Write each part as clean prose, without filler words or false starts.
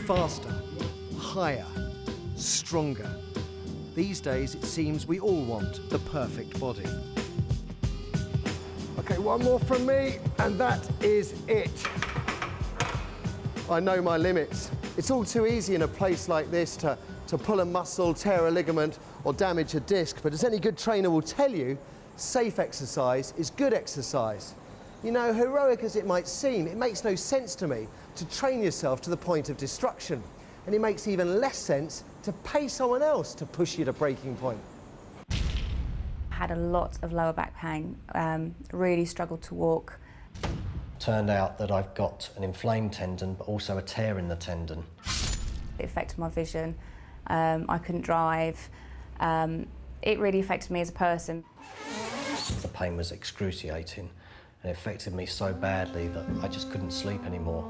Faster, higher, stronger. These days, it seems we all want the perfect body. Okay, one more from me, and that is it. I know my limits. It's all too easy in a place like this to pull a muscle, tear a ligament, or damage a disc, but as any good trainer will tell you, safe exercise is good exercise. You know, heroic as it might seem, it makes no sense to me to train yourself to the point of destruction. And it makes even less sense to pay someone else to push you to breaking point. I had a lot of lower back pain, really struggled to walk. Turned out that I've got an inflamed tendon, but also a tear in the tendon. It affected my vision, I couldn't drive. It really affected me as a person. The pain was excruciating and it affected me so badly that I just couldn't sleep anymore.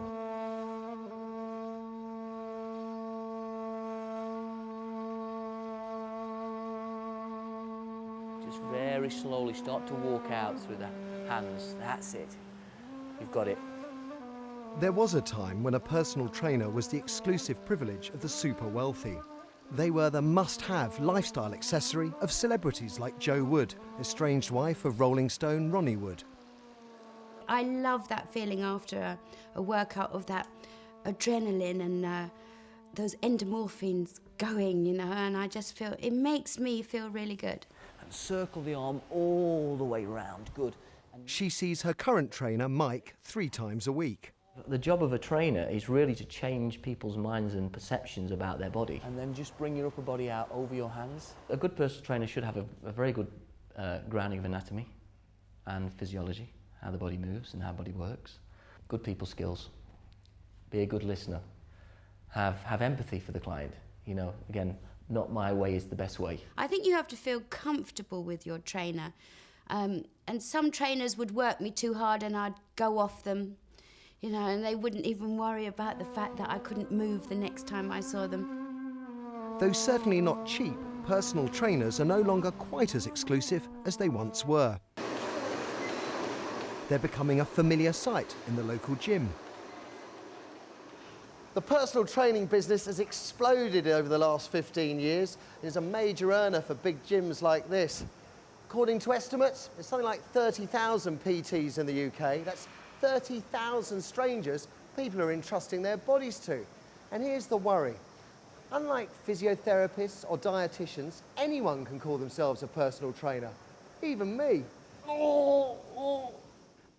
Just very slowly start to walk out through the hands. That's it. You've got it. There was a time when a personal trainer was the exclusive privilege of the super wealthy. They were the must-have lifestyle accessory of celebrities like Jo Wood, estranged wife of Rolling Stone Ronnie Wood. I love that feeling after a workout of that adrenaline and those endorphins going, you know, and I just feel, it makes me feel really good. And circle the arm all the way round. Good. She sees her current trainer, Mike, 3 times a week. The job of a trainer is really to change people's minds and perceptions about their body. And then just bring your upper body out over your hands. A good personal trainer should have a very good grounding of anatomy and physiology, how the body moves and how the body works. Good people skills. Be a good listener. Have empathy for the client. You know, again, not my way is the best way. I think you have to feel comfortable with your trainer. And some trainers would work me too hard and I'd go off them, you know, and they wouldn't even worry about the fact that I couldn't move the next time I saw them. Though certainly not cheap, personal trainers are no longer quite as exclusive as they once were. They're becoming a familiar sight in the local gym. The personal training business has exploded over the last 15 years. It is a major earner for big gyms like this. According to estimates, there's something like 30,000 PTs in the UK. That's 30,000 strangers people are entrusting their bodies to. And here's the worry. Unlike physiotherapists or dietitians, anyone can call themselves a personal trainer, even me.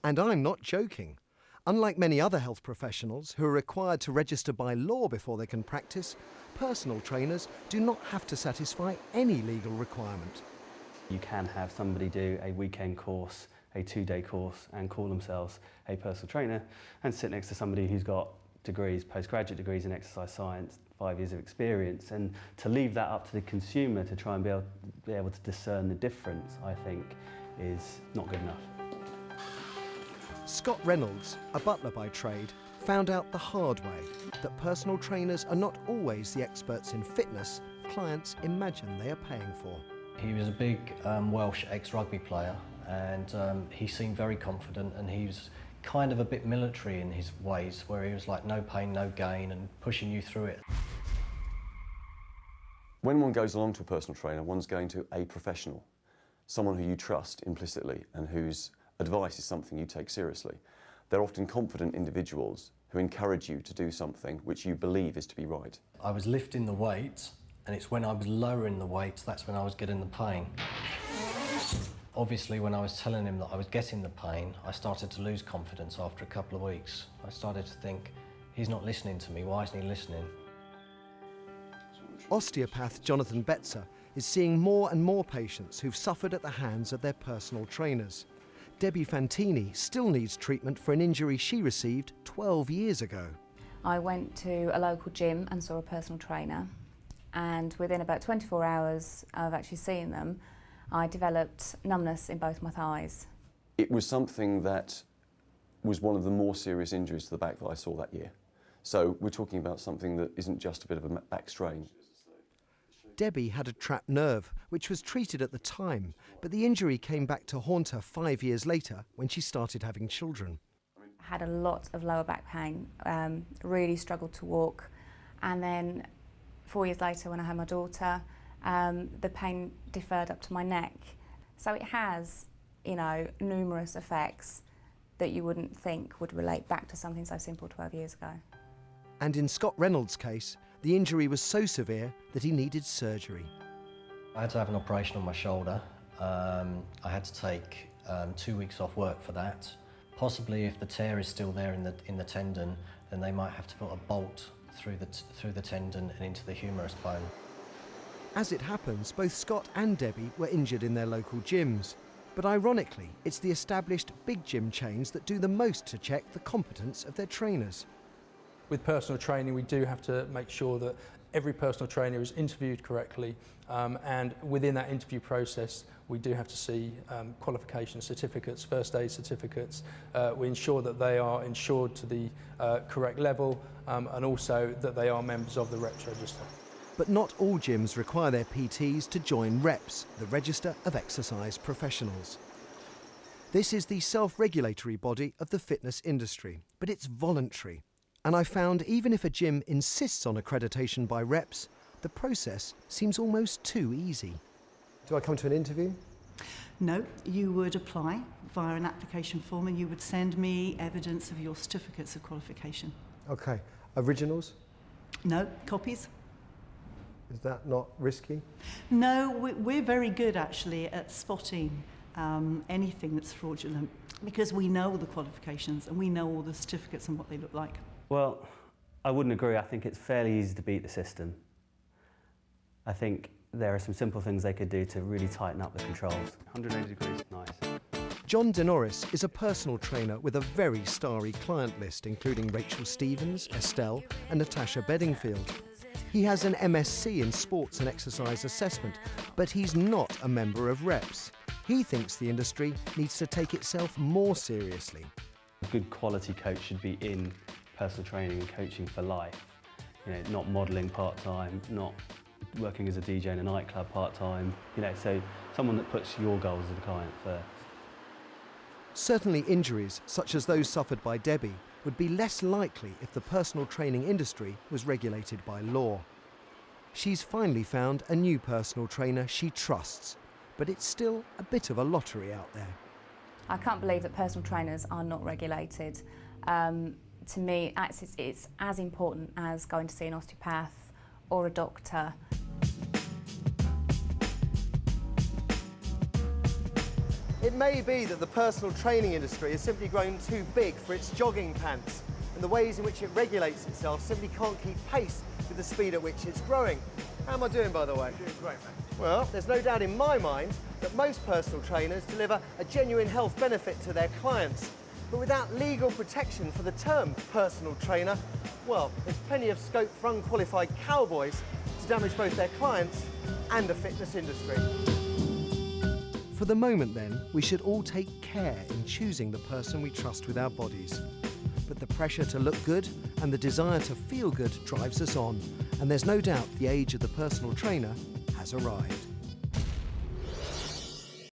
And I'm not joking. Unlike many other health professionals who are required to register by law before they can practice, personal trainers do not have to satisfy any legal requirement. You can have somebody do a weekend course, a 2-day course, and call themselves a personal trainer and sit next to somebody who's got degrees, postgraduate degrees in exercise science, 5 years of experience, and to leave that up to the consumer to try and be able to discern the difference, I think, is not good enough. Scott Reynolds, a butler by trade, found out the hard way that personal trainers are not always the experts in fitness clients imagine they are paying for. He was a big Welsh ex-rugby player and he seemed very confident, and he was kind of a bit military in his ways, where he was like no pain, no gain, and pushing you through it. When one goes along to a personal trainer, one's going to a professional, someone who you trust implicitly and whose advice is something you take seriously. They're often confident individuals who encourage you to do something which you believe is to be right. I was lifting the weights, and it's when I was lowering the weights that's when I was getting the pain. Obviously, when I was telling him that I was getting the pain, I started to lose confidence after a couple of weeks. I started to think, he's not listening to me, why isn't he listening? Osteopath Jonathan Betzer is seeing more and more patients who've suffered at the hands of their personal trainers. Debbie Fantini still needs treatment for an injury she received 12 years ago. I went to a local gym and saw a personal trainer, and within about 24 hours of actually seeing them, I developed numbness in both my thighs. It was something that was one of the more serious injuries to the back that I saw that year. So we're talking about something that isn't just a bit of a back strain. Debbie had a trapped nerve, which was treated at the time, but the injury came back to haunt her 5 years later when she started having children. I had a lot of lower back pain, really struggled to walk, And then 4 years later, when I had my daughter, the pain deferred up to my neck. So it has, you know, numerous effects that you wouldn't think would relate back to something so simple 12 years ago. And in Scott Reynolds' case, the injury was so severe that he needed surgery. I had to have an operation on my shoulder. I had to take 2 weeks off work for that. Possibly if the tear is still there in the tendon, then they might have to put a bolt through the tendon and into the humerus bone. As it happens, both Scott and Debbie were injured in their local gyms. But ironically, it's the established big gym chains that do the most to check the competence of their trainers. With personal training, we do have to make sure that every personal trainer is interviewed correctly, and within that interview process, we do have to see qualification certificates, first aid certificates. We ensure that they are insured to the correct level, and also that they are members of the REPS register. But not all gyms require their PTs to join REPS, the Register of Exercise Professionals. This is the self-regulatory body of the fitness industry, but it's voluntary. And I found even if a gym insists on accreditation by REPS, the process seems almost too easy. Do I come to an interview? No, you would apply via an application form and you would send me evidence of your certificates of qualification. OK. Originals? No, copies? Is that not risky? No, we're very good actually at spotting anything that's fraudulent because we know all the qualifications and we know all the certificates and what they look like. Well, I wouldn't agree. I think it's fairly easy to beat the system. I think there are some simple things they could do to really tighten up the controls. 180 degrees, nice. John DEORIS is a personal trainer with a very starry client list, including Rachel Stevens, Estelle and Natasha Bedingfield. He has an MSc in Sports and Exercise Assessment, but he's not a member of REPS. He thinks the industry needs to take itself more seriously. A good quality coach should be in personal training and coaching for life. You know, not modelling part-time, not working as a DJ in a nightclub part-time. You know, so someone that puts your goals as a client first. Certainly injuries, such as those suffered by Debbie, would be less likely if the personal training industry was regulated by law. She's finally found a new personal trainer she trusts, but it's still a bit of a lottery out there. I can't believe that personal trainers are not regulated. To me, it's as important as going to see an osteopath or a doctor. It may be that the personal training industry has simply grown too big for its jogging pants, and the ways in which it regulates itself simply can't keep pace with the speed at which it's growing. How am I doing, by the way? Doing great, mate. Well, there's no doubt in my mind that most personal trainers deliver a genuine health benefit to their clients. But without legal protection for the term personal trainer, well, there's plenty of scope for unqualified cowboys to damage both their clients and the fitness industry. For the moment then, we should all take care in choosing the person we trust with our bodies. But the pressure to look good and the desire to feel good drives us on, and there's no doubt the age of the personal trainer has arrived.